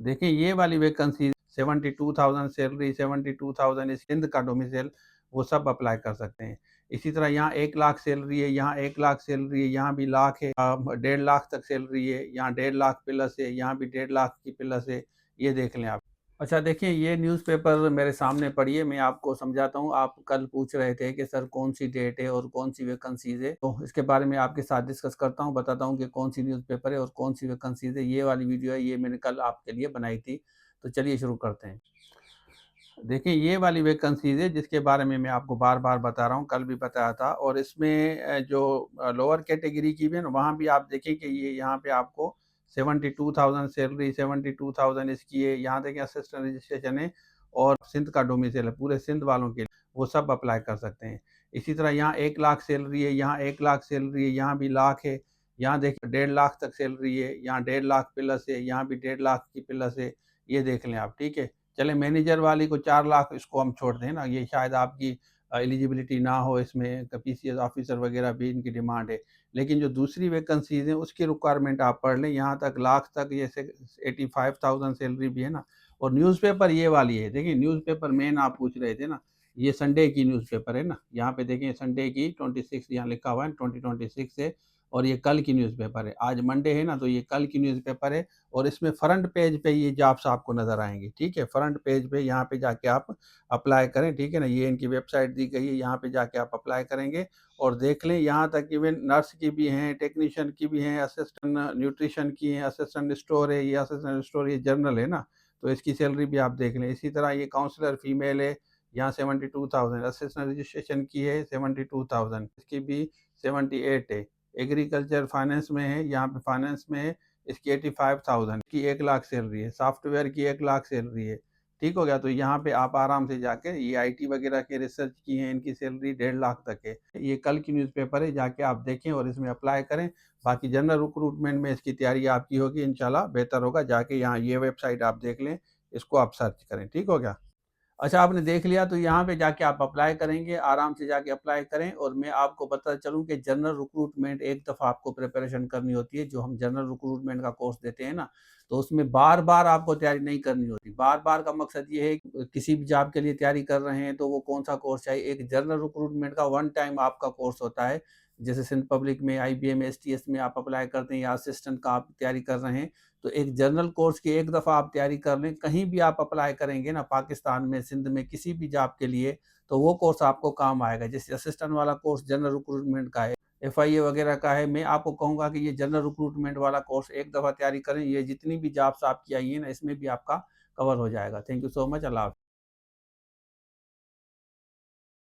देखिए ये वाली वैकेंसी 72,000 सैलरी, 72,000 सिंध का डोमिसाइल, वो सब अप्लाई कर सकते हैं। इसी तरह यहाँ 1 लाख सैलरी है, यहाँ 1 लाख सैलरी है, यहाँ भी लाख है, 1.5 लाख तक सैलरी है, यहाँ 1.5 लाख प्लस है, यहाँ भी 1.5 लाख की प्लस है, ये देख लें आप। अच्छा देखिए ये न्यूज़पेपर मेरे सामने पढ़िए, मैं आपको समझाता हूँ। आप कल पूछ रहे थे कि सर कौन-सी डेट है और कौन-सी वैकेंसीज़ है, तो इसके बारे में आपके साथ डिस्कस करता हूँ, बताता हूँ कि कौन-सी न्यूज़पेपर है और कौन-सी वैकेंसीज़ है। ये वाली वीडियो है, ये मैंने कल आपके लिए बनाई थी। तो चलिए शुरू करते हैं। देखिए ये वाली वैकेंसीज़ है जिसके बारे में मैं आपको बार-बार बता रहा हूँ, कल भी बताया था और इसमें जो लोअर कैटेगरी की भी है ना, वहाँ भी आप देखें कि ये यहाँ पे आपको 72,000 सैलरी, 72,000 इसकी है। यहाँ देखिए असिस्टेंट रजिस्ट्रेशन है और सिंध का डोमिसाइल है, पूरे सिंध वालों के लिए, वो सब अप्लाई कर सकते हैं। इसी तरह यहाँ 1 लाख सैलरी है, यहाँ 1 लाख सैलरी है, यहाँ भी लाख है, यहाँ देखिए 1.5 लाख तक सैलरी है, यहाँ 1.5 लाख प्लस है, यहाँ भी 1.5 लाख की प्लस है, ये देख लें आप, ठीक है? चले मैनेजर वाली को 4 लाख इसको हम छोड़ दें ना, ये शायद आपकी एलिजिबिलिटी ना हो इसमें, पीसीएस ऑफिसर वगैरह भी इनकी डिमांड है। लेकिन जो दूसरी वैकेंसीज़ हैं उसकी रिक्वायरमेंट आप पढ़ लें, यहाँ तक लाख तक जैसे 85,000 सैलरी भी है ना। और न्यूज़पेपर ये वाली है, देखिए न्यूज़पेपर मेन आप पूछ रहे थे ना, ये संडे की न्यूज़पेपर है ना, यहाँ पे देखें संडे की 26 यहाँ लिखा हुआ है 2026 है और ये कल की न्यूज़पेपर है। आज मंडे है ना, तो ये कल की न्यूज़पेपर है और इसमें फ्रंट पेज पे ये जॉब्स आपको नज़र आएँगी, ठीक है? फ्रंट पेज पे यहाँ पे जाके आप अप्लाई करें, ठीक है ना? ये इनकी वेबसाइट दी गई है, यहाँ पे जाके आप अप्लाई करेंगे और देख लें, यहाँ तक इवन नर्स की भी हैं, टेक्नीशियन की भी हैं, असिस्टेंट न्यूट्रिशन की हैं, असिस्टेंट स्टोर है, ये असिस्टेंट स्टोर ये जनरल है ना, तो इसकी सैलरी भी आप देख लें। इसी तरह ये काउंसलर फीमेल है, यहाँ 72,000, असिस्टेंट रजिस्ट्रेशन की है 72,000, इसकी भी 78 है। एग्रीकल्चर फाइनेंस में है, यहाँ पे फाइनेंस में है, इसकी 85,000 की 1 लाख सैलरी है, सॉफ्टवेयर की 1 लाख सैलरी है। ठीक हो गया? तो यहाँ पे आप आराम से जाके ये आईटी वगैरह के रिसर्च की हैं, इनकी सैलरी 1.5 लाख तक है। ये कल की न्यूज़पेपर है, जाके आप देखें और इसमें अप्लाई करें। बाकी जनरल रिक्रूटमेंट में इसकी तैयारी आपकी होगी इंशाल्लाह बेहतर होगा। जाके यहाँ ये वेबसाइट आप देख लें, इसको आप सर्च करें। ठीक हो गया? अच्छा आपने देख लिया तो यहाँ पे जाके आप अप्लाई करेंगे, आराम से जाके अप्लाई करें और मैं आपको बताता चलूँ कि जनरल रिक्रूटमेंट एक दफ़ा आपको प्रिपरेशन करनी होती है, जो हम जनरल रिक्रूटमेंट का कोर्स देते हैं ना, तो उसमें बार-बार आपको तैयारी नहीं करनी होती। बार-बार का मकसद ये है कि किसी भी जॉब के लिए तैयारी कर रहे हैं, तो वो कौन-सा कोर्स चाहिए, एक जनरल रिक्रूटमेंट का वन टाइम आपका कोर्स होता है। जैसे सिंध पब्लिक में, आईबीएम, एसटीएस में आप अप्लाई करते हैं या असिस्टेंट का आप तैयारी कर रहे हैं, तो एक जनरल कोर्स की एक दफ़ा आप तैयारी कर लें, कहीं भी आप अप्लाई करेंगे ना पाकिस्तान में, सिंध में किसी भी जॉब के लिए, तो वो कोर्स आपको काम आएगा। जैसे असिस्टेंट वाला कोर्स जनरल रिक्रूटमेंट का है, एफआईए वगैरह का है, मैं आपको कहूँगा कि ये जनरल रिक्रूटमेंट वाला कोर्स एक दफ़ा तैयारी करें, ये जितनी भी जॉब्स आपकी आई हैं ना, इसमें भी आपका कवर हो जाएगा। Thank you so much. अल्लाह हाफ़िज़।